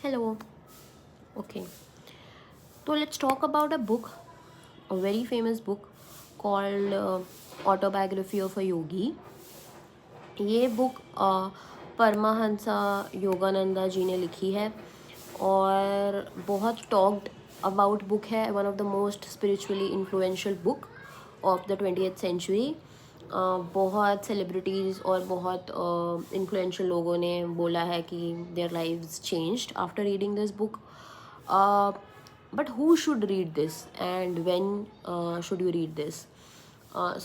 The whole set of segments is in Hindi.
Hello. Okay. So let's talk about a book, a very famous book called Autobiography of a Yogi. ये बुक परमाहंसा योगानंदा जी ने लिखी है और बहुत टॉक्ड अबाउट बुक है. One of the most spiritually influential book of the 20th century. बहुत सेलिब्रिटीज़ और बहुत इन्फ्लुएंशियल लोगों ने बोला है कि their lives changed after reading this book. But who should read this and when should you read this?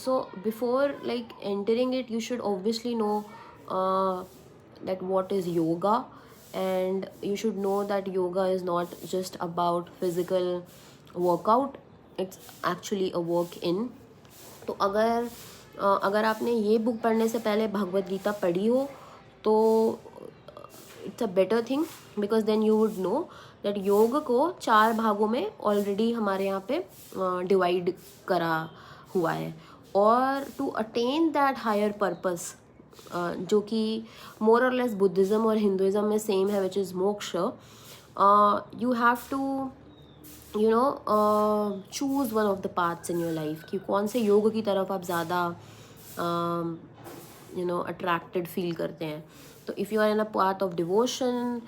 So before like entering it, you should obviously know that what is yoga, and you should know that yoga is not just about physical workout, it's actually a work in. तो अगर आपने ये बुक पढ़ने से पहले भगवद गीता पढ़ी हो तो it's a better thing, because then you would know that योग को 4 भागों में ऑलरेडी हमारे यहाँ पे डिवाइड करा हुआ है. और to attain that higher purpose, जो कि मोर और लेस बुद्धिज़्म और हिंदुज़म में सेम है, which is moksha, you have to choose one of the paths in your life कि कौन से योग की तरफ आप ज़्यादा अट्रैक्टेड फील करते हैं. तो if you are in a path of devotion,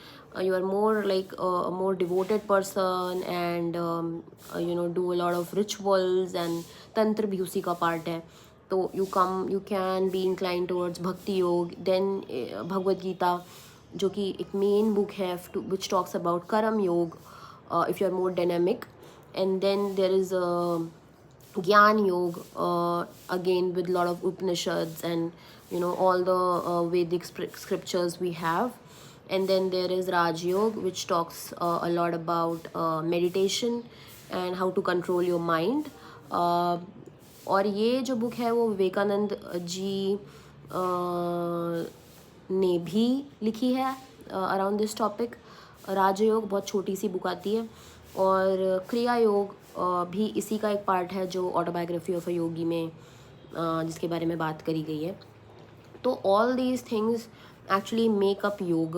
you are more like a more devoted person and do a lot of rituals, and tantra भी उसी का part है. तो you can be inclined towards bhakti योग. Then भगवद गीता, जो कि एक मेन बुक है which talks about कर्म योग, if you are more dynamic. And then there is ज्ञान योग, again with lot of Upanishads and all the Vedic scriptures we have. And then there is Raj Yoga, which talks a lot about meditation and how to control your mind. और ये जो बुक है वो विवेकानंद जी ने भी लिखी है अराउंड दिस टॉपिक. राजयोग बहुत छोटी सी बुक आती है, और क्रिया योग भी इसी का एक पार्ट है जो ऑटोबायोग्राफी ऑफ अ योगी में जिसके बारे में बात करी गई है. तो all these things actually make up योग.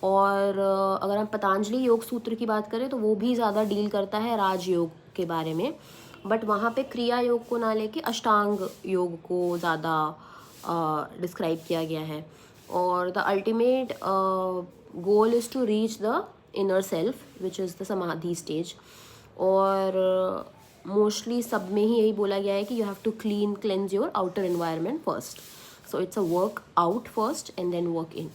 और अगर हम पतंजलि योग सूत्र की बात करें तो वो भी ज़्यादा डील करता है राजयोग के बारे में, बट वहाँ पे क्रिया योग को ना लेके अष्टांग योग को ज़्यादा डिस्क्राइब किया गया है. और the ultimate goal is to reach the inner self which is the samadhi stage. और मोस्टली सब में ही यही बोला गया है कि you have to cleanse your outer environment first. So it's a work out first and then work in.